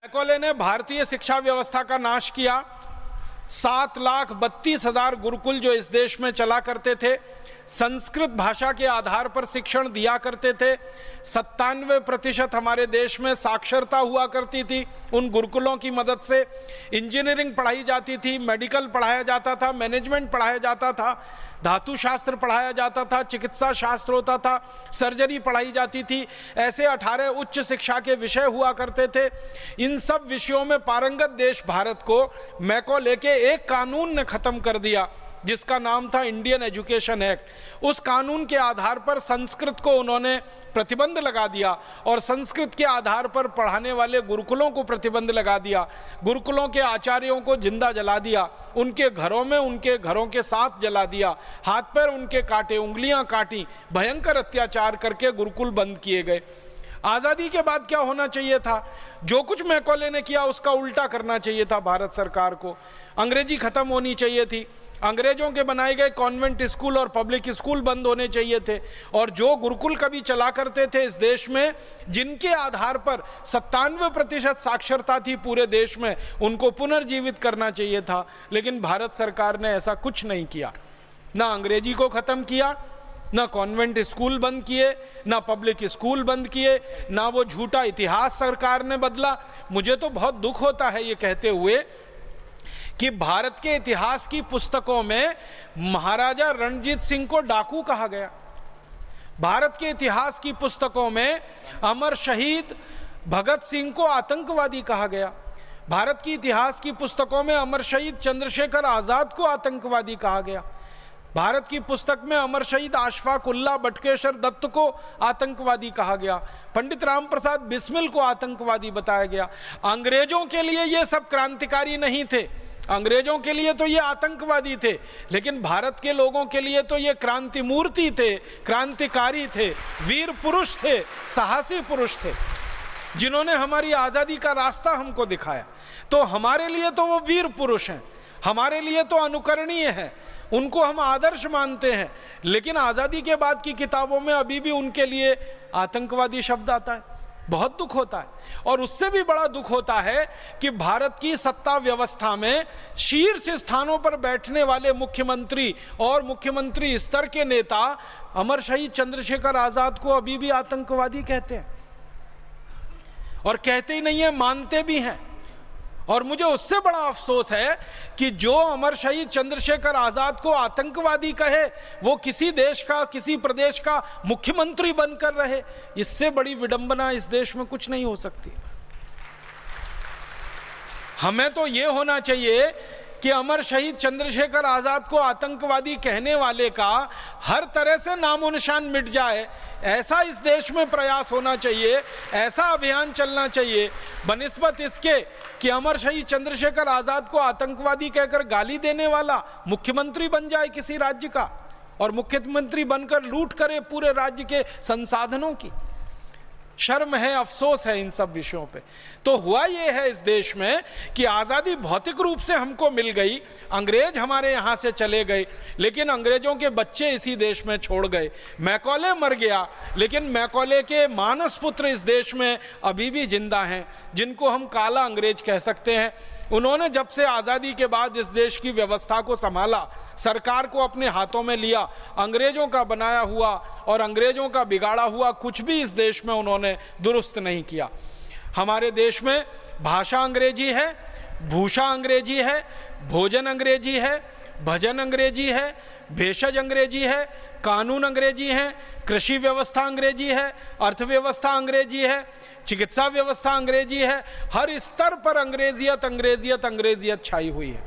Macaulay ने भारतीय शिक्षा व्यवस्था का नाश किया। 7,32,000 गुरुकुल जो इस देश में चला करते थे, संस्कृत भाषा के आधार पर शिक्षण दिया करते थे। 97% हमारे देश में साक्षरता हुआ करती थी उन गुरुकुलों की मदद से। इंजीनियरिंग पढ़ाई जाती थी, मेडिकल पढ़ाया जाता था, मैनेजमेंट पढ़ाया जाता था, धातु शास्त्र पढ़ाया जाता था, चिकित्सा शास्त्र होता था, सर्जरी पढ़ाई जाती थी। ऐसे 18 उच्च शिक्षा के विषय हुआ करते थे। इन सब विषयों में पारंगत देश भारत को मैकॉले के एक कानून ने खत्म कर दिया जिसका नाम था इंडियन एजुकेशन एक्ट। उस कानून के आधार पर संस्कृत को उन्होंने प्रतिबंध लगा दिया और संस्कृत के आधार पर पढ़ाने वाले गुरुकुलों को प्रतिबंध लगा दिया। गुरुकुलों के आचार्यों को जिंदा जला दिया, उनके घरों में उनके घरों के साथ जला दिया, हाथ पैर उनके काटे, उंगलियां काटी, भयंकर अत्याचार करके गुरुकुल बंद किए गए। आज़ादी के बाद क्या होना चाहिए था? जो कुछ मैकॉले ने किया उसका उल्टा करना चाहिए था भारत सरकार को। अंग्रेजी खत्म होनी चाहिए थी, अंग्रेजों के बनाए गए कॉन्वेंट स्कूल और पब्लिक स्कूल बंद होने चाहिए थे, और जो गुरुकुल कभी चला करते थे इस देश में, जिनके आधार पर 97% साक्षरता थी पूरे देश में, उनको पुनर्जीवित करना चाहिए था। लेकिन भारत सरकार ने ऐसा कुछ नहीं किया। ना अंग्रेजी को ख़त्म किया, ना कॉन्वेंट स्कूल बंद किए, ना पब्लिक स्कूल बंद किए, ना वो झूठा इतिहास सरकार ने बदला। मुझे तो बहुत दुख होता है ये कहते हुए कि भारत के इतिहास की पुस्तकों में महाराजा रणजीत सिंह को डाकू कहा गया। भारत के इतिहास की पुस्तकों में अमर शहीद भगत सिंह को आतंकवादी कहा गया। भारत की इतिहास की पुस्तकों में अमर शहीद चंद्रशेखर आजाद को आतंकवादी कहा गया। भारत की पुस्तक में अमर शहीद अशफाक उल्लाह बटुकेश्वर दत्त को आतंकवादी कहा गया। पंडित राम प्रसाद बिस्मिल को आतंकवादी बताया गया। अंग्रेजों के लिए ये सब क्रांतिकारी नहीं थे, अंग्रेजों के लिए तो ये आतंकवादी थे, लेकिन भारत के लोगों के लिए तो ये क्रांति मूर्ति थे, क्रांतिकारी थे, वीर पुरुष थे, साहसी पुरुष थे, जिन्होंने हमारी आज़ादी का रास्ता हमको दिखाया। तो हमारे लिए तो वो वीर पुरुष हैं, हमारे लिए तो अनुकरणीय हैं, उनको हम आदर्श मानते हैं। लेकिन आज़ादी के बाद की किताबों में अभी भी उनके लिए आतंकवादी शब्द आता है। बहुत दुख होता है। और उससे भी बड़ा दुख होता है कि भारत की सत्ता व्यवस्था में शीर्ष स्थानों पर बैठने वाले मुख्यमंत्री और मुख्यमंत्री स्तर के नेता अमर शहीद चंद्रशेखर आजाद को अभी भी आतंकवादी कहते हैं। और कहते ही नहीं है, मानते भी हैं। और मुझे उससे बड़ा अफसोस है कि जो अमर शहीद चंद्रशेखर आजाद को आतंकवादी कहे वो किसी देश का, किसी प्रदेश का मुख्यमंत्री बनकर रहे। इससे बड़ी विडंबना इस देश में कुछ नहीं हो सकती। हमें तो ये होना चाहिए कि अमर शहीद चंद्रशेखर आजाद को आतंकवादी कहने वाले का हर तरह से नामो निशान मिट जाए, ऐसा इस देश में प्रयास होना चाहिए, ऐसा अभियान चलना चाहिए, बनिस्बत इसके कि अमर शहीद चंद्रशेखर आजाद को आतंकवादी कहकर गाली देने वाला मुख्यमंत्री बन जाए किसी राज्य का, और मुख्यमंत्री बनकर लूट करे पूरे राज्य के संसाधनों की। शर्म है, अफसोस है इन सब विषयों पे। तो हुआ ये है इस देश में कि आज़ादी भौतिक रूप से हमको मिल गई, अंग्रेज हमारे यहाँ से चले गए, लेकिन अंग्रेजों के बच्चे इसी देश में छोड़ गए। मैकॉले मर गया, लेकिन मैकॉले के मानस पुत्र इस देश में अभी भी जिंदा हैं, जिनको हम काला अंग्रेज कह सकते हैं। उन्होंने जब से आज़ादी के बाद इस देश की व्यवस्था को संभाला, सरकार को अपने हाथों में लिया, अंग्रेजों का बनाया हुआ और अंग्रेजों का बिगाड़ा हुआ कुछ भी इस देश में उन्होंने दुरुस्त नहीं किया। हमारे देश में भाषा अंग्रेजी है, भूषा अंग्रेजी है, भोजन अंग्रेजी है, भजन अंग्रेजी है, भेषज अंग्रेजी है, कानून अंग्रेजी है, कृषि व्यवस्था अंग्रेजी है, अर्थव्यवस्था अंग्रेजी है, चिकित्सा व्यवस्था अंग्रेजी है। हर स्तर पर अंग्रेजियत अंग्रेजियत अंग्रेजियत छाई हुई है।